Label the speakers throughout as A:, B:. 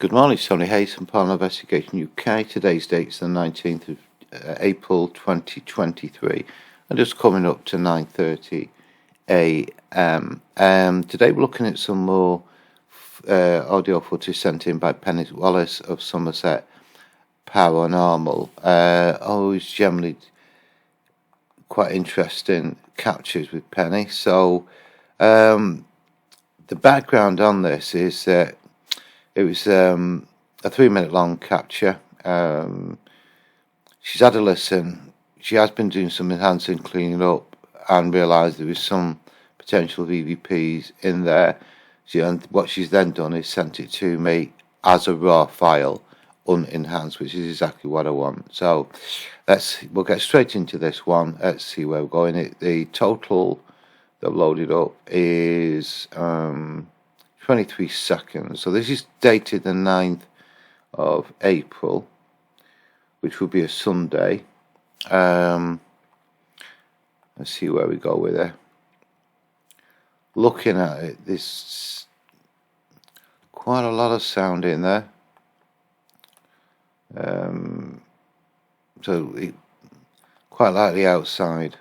A: Good morning, Sonny Hayes from Paranormal Investigation UK. Today's date is the 19th of April 2023 and just coming up to 9:30 a.m. Today we're looking at some more audio footage sent in by Penny Wallace of Somerset Paranormal. Always generally quite interesting captures with Penny. So the background on this is that it was a 3-minute long capture. She's had a listen. She has been doing some enhancing, cleaning up, and realised there was some potential EVPs in there. And what she's then done is sent it to me as a raw file, unenhanced, which is exactly what I want. So we'll get straight into this one. Let's see where we're going. The total that loaded up is 23 seconds. So this is dated the 9th of April, which will be a Sunday. Let's see where we go with it. Looking at it, there's quite a lot of sound in there. Quite likely outside.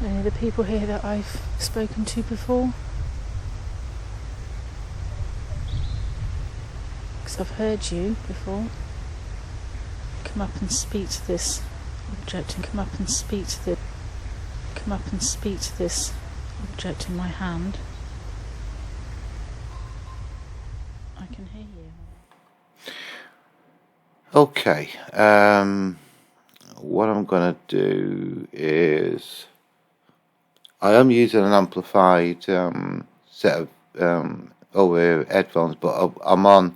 B: Any of the people here that I've spoken to before? Because I've heard you before. Come up and speak to this object, and come up and speak to this object in my hand. I can hear you.
A: Okay. What I'm going to do is I am using an amplified set of over headphones, but I'm on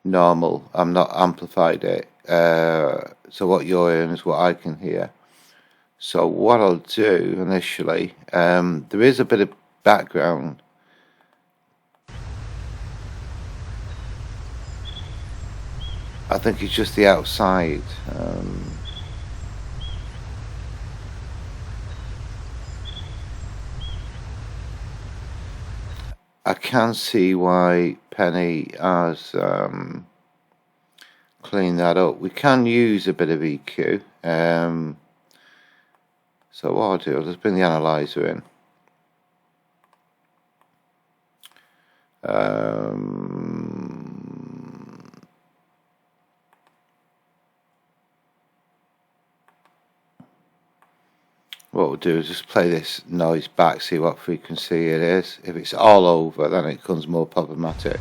A: normal. I'm not amplified it. So what you're hearing is what I can hear. So what I'll do initially, there is a bit of background. I think it's just the outside. I can see why Penny has cleaned that up. We can use a bit of EQ. So what I'll do, I'll just bring the analyzer in. What we'll do is just play this noise back, see what frequency it is. If it's all over, then it becomes more problematic.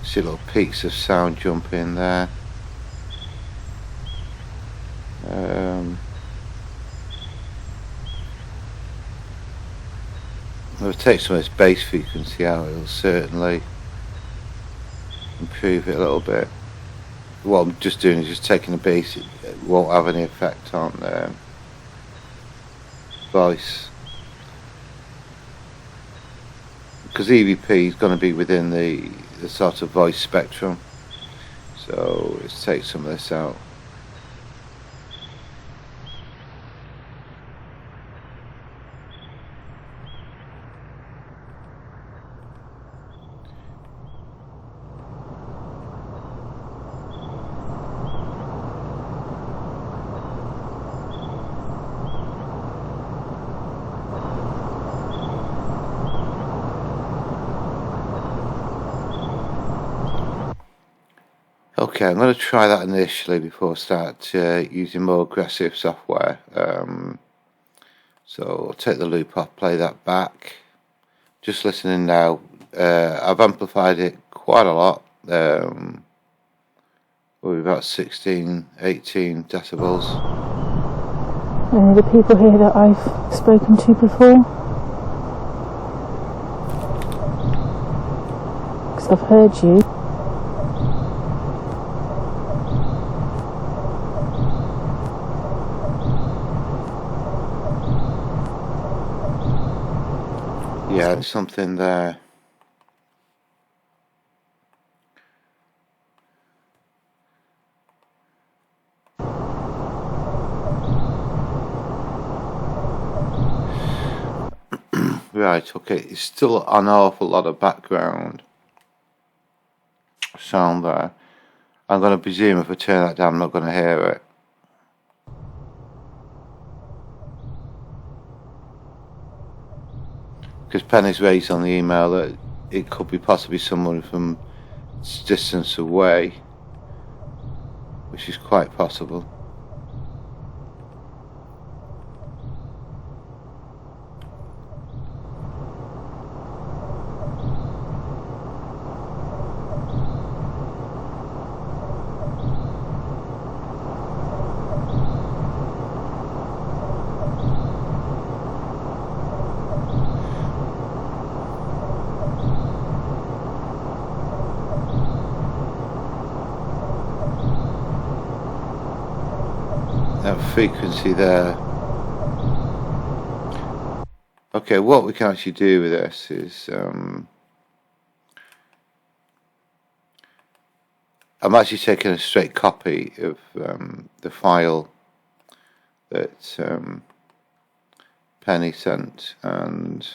A: See little peaks of sound jump in there. I'll take some of this bass frequency out. It'll certainly improve it a little bit. What I'm just doing is just taking the bass. It won't have any effect on voice, because EVP is going to be within the sort of voice spectrum. So let's take some of this out. Okay, I'm going to try that initially before I start using more aggressive software. So I'll take the loop off, play that back. Just listening now. I've amplified it quite a lot. We're about 16, 18 decibels.
B: Any of the people here that I've spoken to before? Because I've heard you.
A: Yeah, there's something there. Right, okay, it's still an awful lot of background sound there. I'm going to presume if I turn that down, I'm not going to hear it. Because Penny's raised on the email that it could be possibly someone from distance away, which is quite possible. That frequency there. Okay, what we can actually do with this is I'm actually taking a straight copy of the file that Penny sent, and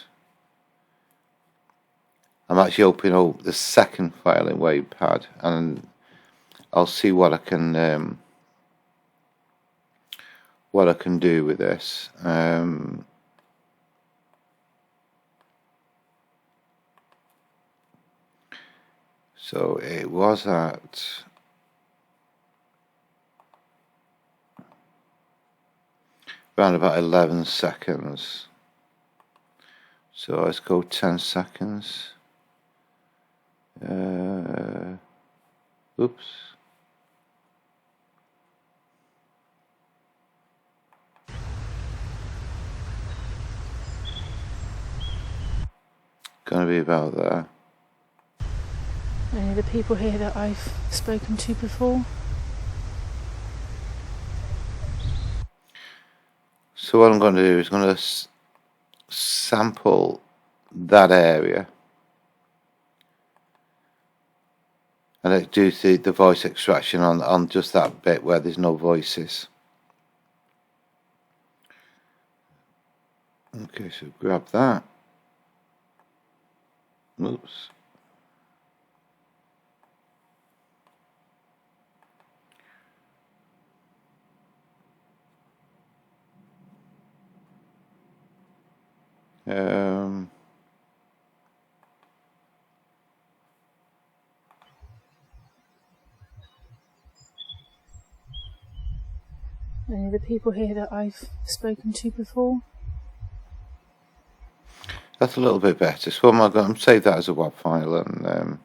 A: I'm actually opening up the second file in WavePad, and I'll see what I can do with this. So it was at around about 11 seconds. So let's go 10 seconds. Oops. Gonna be about there.
B: Any of the people here that I've spoken to before?
A: So what I'm going to do is going to sample that area and do the voice extraction on just that bit where there's no voices. Okay, so grab that. Oops.
B: Any of the people here that I've spoken to before?
A: That's a little bit better. So I'm going to save that as a WAV file, and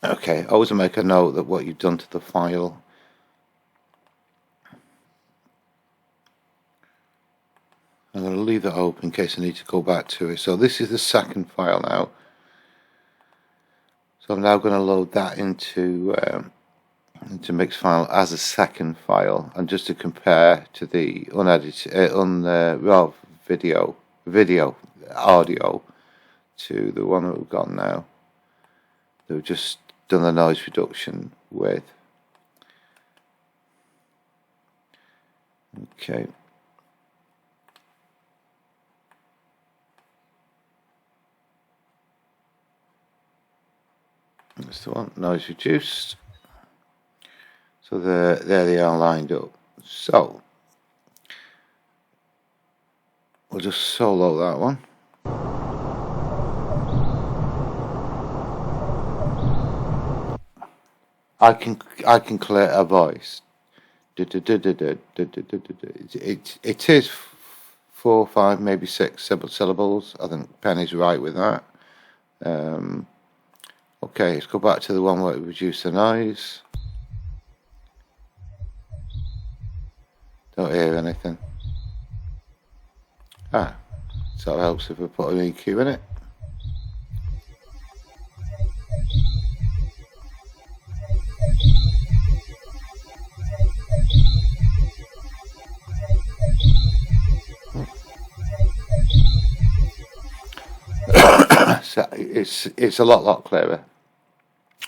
A: okay, always make a note that what you've done to the file. I'm going to leave that open in case I need to go back to it. So this is the second file now. So I'm now going to load that into mix file as a second file, and just to compare to the unedited raw video audio to the one that we've got now that we've just done the noise reduction with. Okay. That's the one, noise reduced. So there they are lined up. So we'll just solo that one. I can clear a voice. It is 4, 5, maybe 6 syllables. I think Penny's right with that. Okay, let's go back to the one where we reduce the noise. Don't hear anything. So it helps if we put an EQ in it. So it's a lot clearer.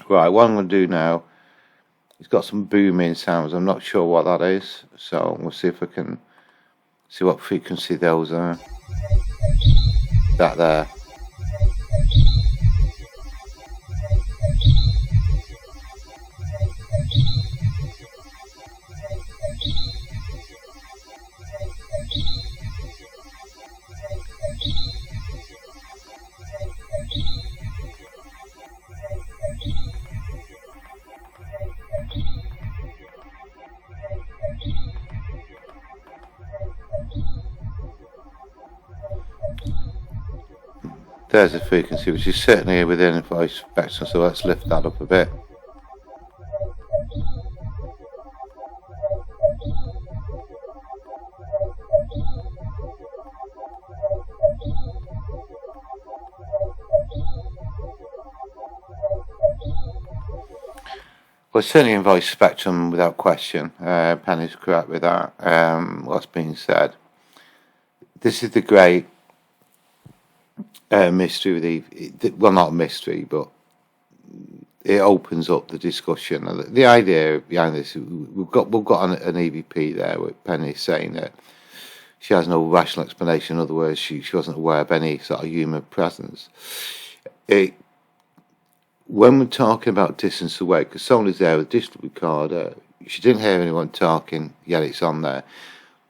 A: Right, what I'm going to do now It's got some booming sounds. I'm not sure what that is, so we'll see if I can see what frequency those are. That there. There's a frequency, which is certainly within a voice spectrum, so let's lift that up a bit. Well, certainly in voice spectrum, without question. Penny's correct with that. What's being said. This is the great mystery with well, not a mystery, but it opens up the discussion. The idea behind this, we've got an EVP there with Penny saying that she has no rational explanation. In other words, she wasn't aware of any sort of human presence. When we're talking about distance away, because someone is there with a digital recorder, she didn't hear anyone talking, yet it's on there.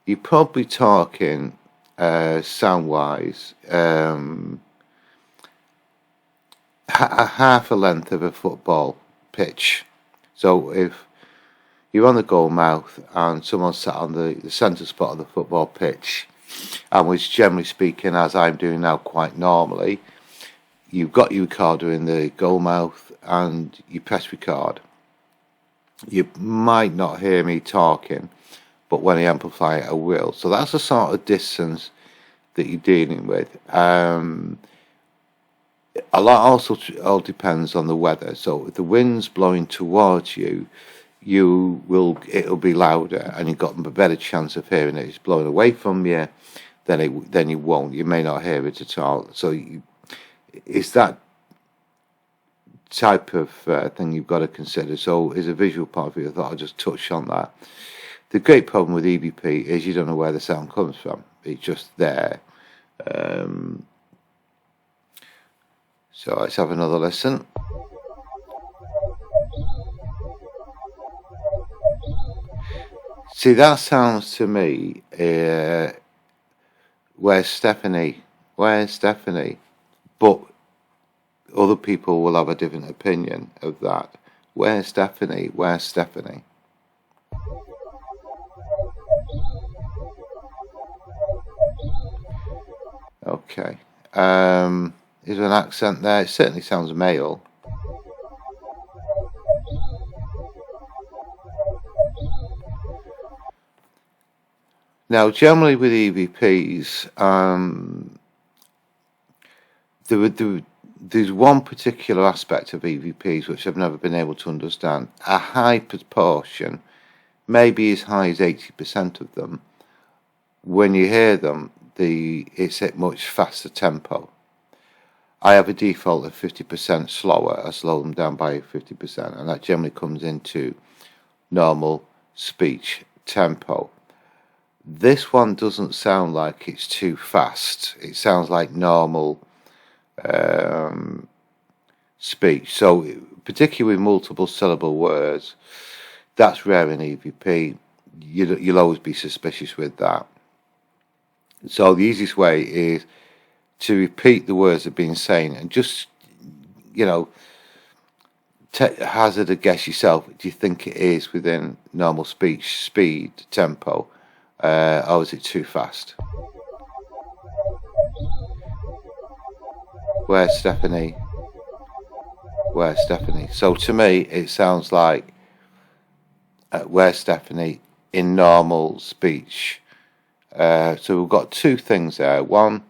A: You're probably talking sound-wise half a length of a football pitch. So if you're on the goal mouth and someone sat on the centre spot of the football pitch and was generally speaking, as I'm doing now quite normally, you've got your recorder in the goal mouth and you press record. You might not hear me talking, but when I amplify it, I will. So that's the sort of distance that you're dealing with. A lot also all depends on the weather. So if the wind's blowing towards you, it'll be louder, and you've got a better chance of hearing it. If it's blowing away from you, then you won't. You may not hear it at all. So it's that type of thing you've got to consider. So as a visual point of view, I thought I'd just touch on that. The great problem with EVP is you don't know where the sound comes from. It's just there. So let's have another listen. See, that sounds to me, where's Stephanie? Where's Stephanie? But other people will have a different opinion of that. Where's Stephanie? Where's Stephanie? Okay. Is there an accent there? It certainly sounds male. Now, generally with EVPs, there's one particular aspect of EVPs which I've never been able to understand. A high proportion, maybe as high as 80% of them, when you hear them, it's at much faster tempo. I have a default of 50% slower. I slow them down by 50%, and that generally comes into normal speech tempo. This one doesn't sound like it's too fast. It sounds like normal speech. So particularly with multiple syllable words, that's rare in EVP. You'll always be suspicious with that. So the easiest way is to repeat the words that have been saying and just, hazard a guess yourself. Do you think it is within normal speech speed, tempo, or is it too fast? Where's Stephanie? Where's Stephanie? So to me, it sounds like where's Stephanie in normal speech. So we've got two things there. One,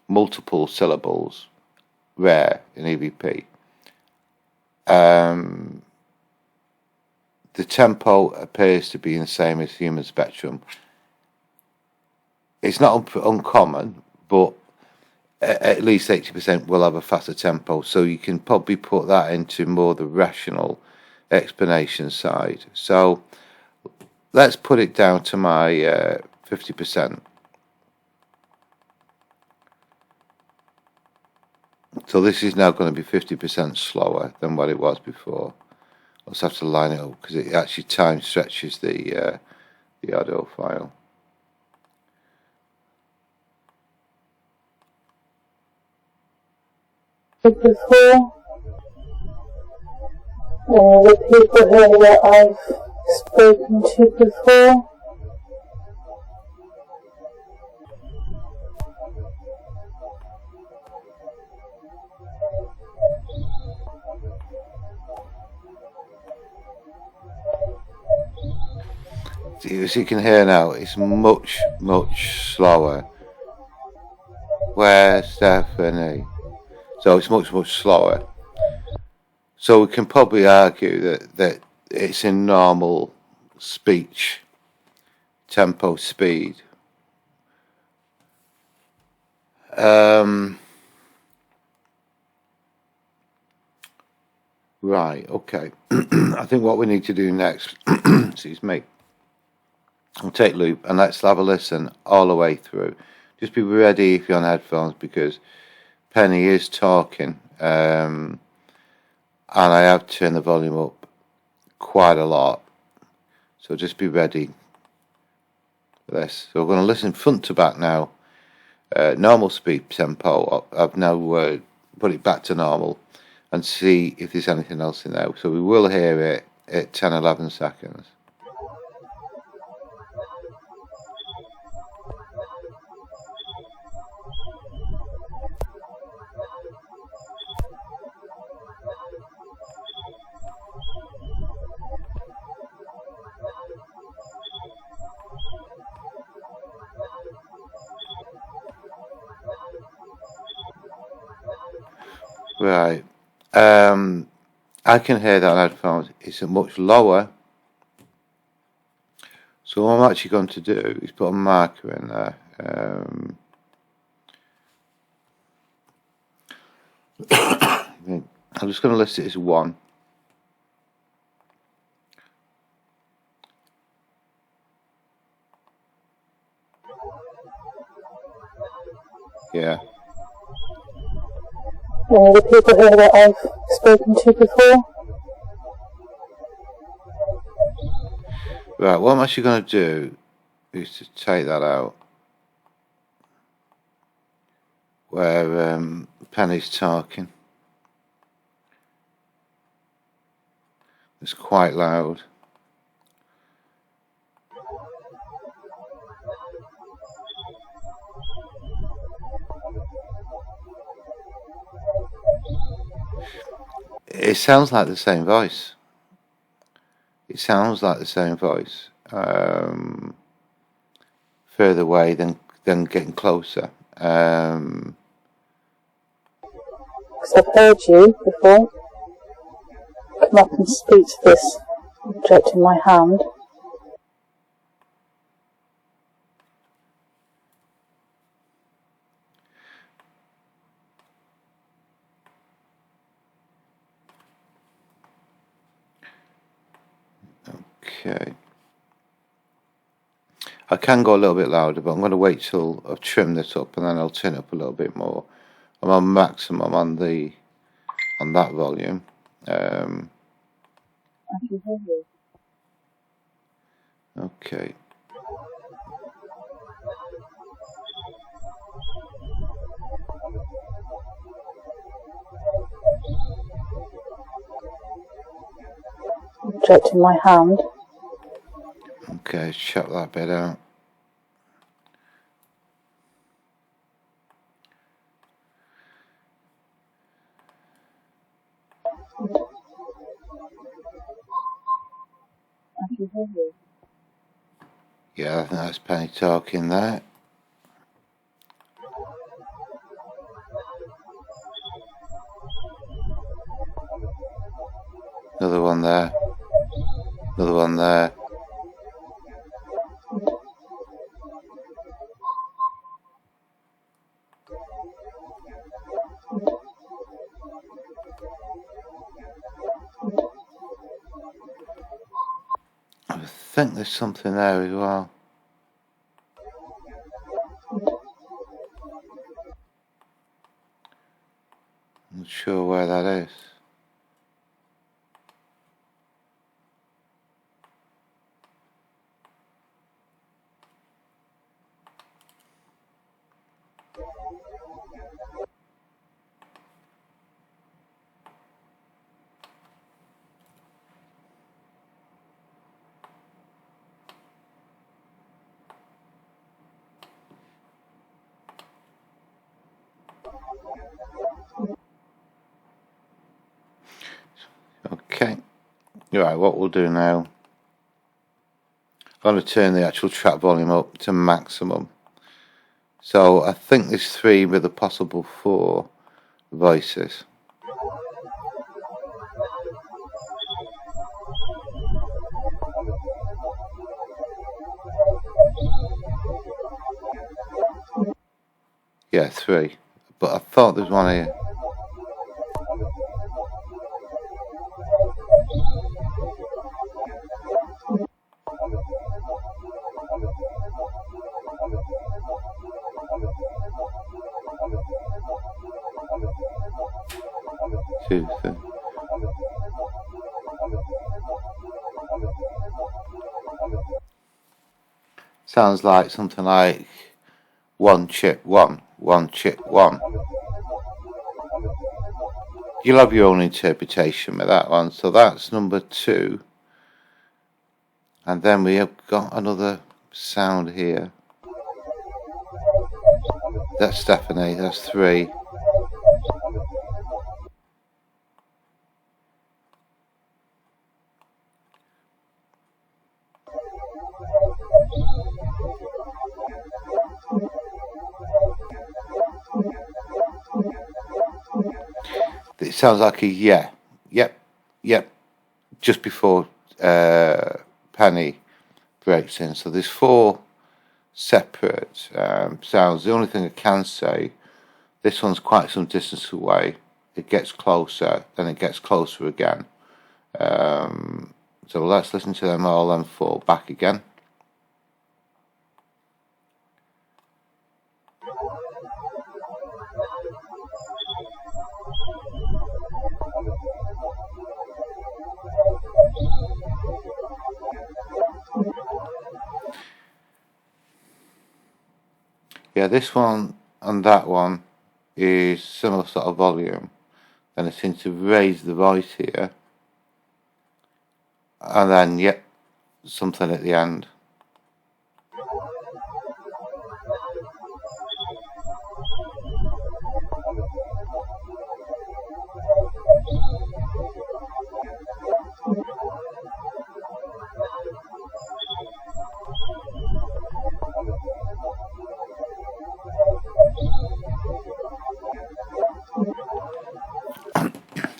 A: multiple syllables, rare in EVP. The tempo appears to be the same as human spectrum. It's not uncommon, but at least 80% will have a faster tempo. So you can probably put that into more the rational explanation side. So let's put it down to my 50%. So this is now going to be 50% slower than what it was before. Let's have to line it up because it actually time stretches the audio file.
B: Before, the people here that I've spoken to before.
A: As you can hear now, it's much slower. Where's Stephanie? So it's much slower. So we can probably argue that it's in normal speech tempo speed. Right, okay. I think what we need to do next, excuse me, I'll take loop and let's have a listen all the way through. Just be ready if you're on headphones because Penny is talking, and I have turned the volume up quite a lot. So just be ready for this. So we're going to listen front to back now. Normal speed tempo. I've now put it back to normal and see if there's anything else in there. So we will hear it at 10-11 seconds. Right. I can hear that on headphones. It's much lower. So what I'm actually going to do is put a marker in there. I'm just going to list it as 1. Yeah.
B: The people here that I've spoken to before.
A: Right, what I'm actually going to do is to take that out where Penny's talking. It's quite loud. It sounds like the same voice. It sounds like the same voice. Further away than getting closer.
B: Because I've heard you before. Come up and speak to this object in my hand.
A: Okay. I can go a little bit louder, but I'm going to wait till I've trimmed this up and then I'll turn it up a little bit more. I'm on maximum on that volume. Okay.
B: Object in my hand.
A: Okay, let's check that bit out. Yeah, I think that's Penny talking there. Another one there. Another one there. think there's something there as well. I'm not sure where that is. Okay, right, what we'll do now, I'm going to turn the actual track volume up to maximum. So I think there's 3 with a possible 4 voices. Yeah, 3. But I thought there's one here. Two, three. Sounds like something like 1 chip 1, 1 chip 1. You'll have your own interpretation with that one. So that's number 2. And then we have got another sound here. That's Stephanie, that's 3. It sounds like a yeah, yep, just before Penny breaks in. So there's 4 separate sounds. The only thing I can say, this one's quite some distance away. It gets closer, then it gets closer again. So let's listen to them all and 4 back again. Yeah, this one and that one is similar sort of volume. Then I seem to raise the voice here. And then, yep, something at the end.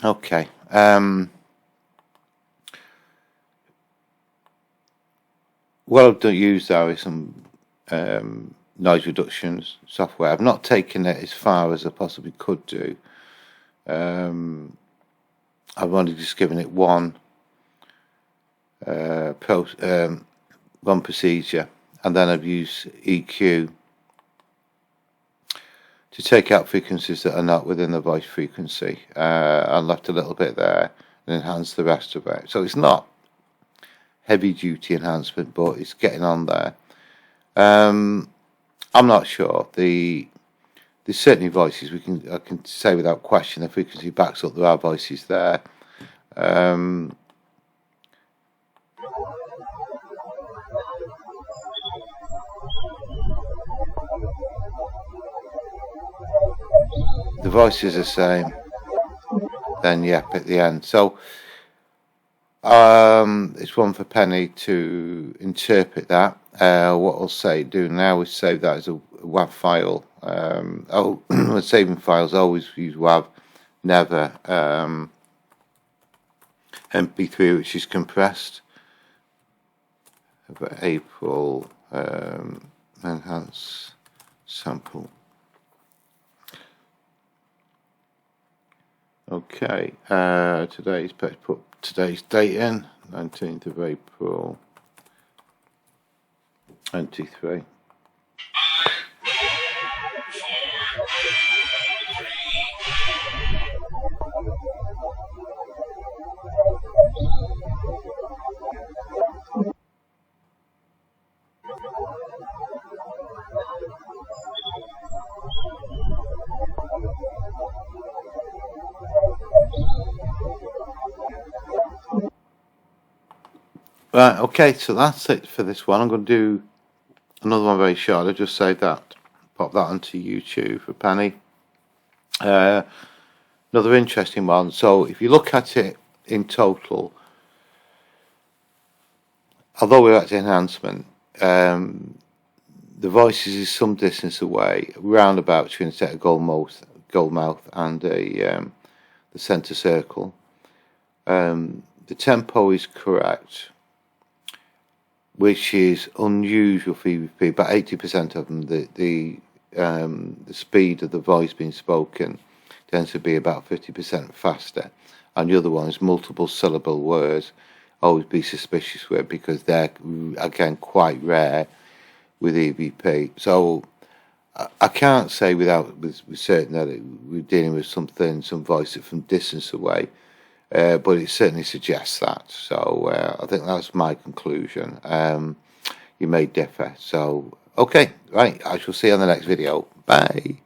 A: Okay. What I've done use though is some noise reductions software. I've not taken it as far as I possibly could do. I've only just given it one procedure, and then I've used EQ to take out frequencies that are not within the voice frequency, and left a little bit there and enhanced the rest of it. So it's not heavy duty enhancement, but it's getting on there. I'm not sure. There's certainly voices I can say without question the frequency backs up there are voices there. The voice is the same. Then yep at the end. So it's one for Penny to interpret that. What I'll do now is save that as a WAV file. When saving files, always use WAV, never MP3, which is compressed. April enhance sample. Okay, let's put today's date in, 19th of April 23. Right, okay, so that's it for this one. I'm going to do another one very short. I'll just say that, pop that onto YouTube for a penny. Another interesting one. So if you look at it in total, although we're at the enhancement, the voices is some distance away, round about between a set of goldmouth and the centre circle. The tempo is correct, which is unusual for EVP. About 80% of them, the speed of the voice being spoken tends to be about 50% faster, and the other ones, multiple syllable words, always be suspicious with, because they're again quite rare with EVP. So I can't say with certain that we're dealing with some voice from distance away, but it certainly suggests that. So I think that's my conclusion. You may differ. So okay, right, I shall see you on the next video. Bye.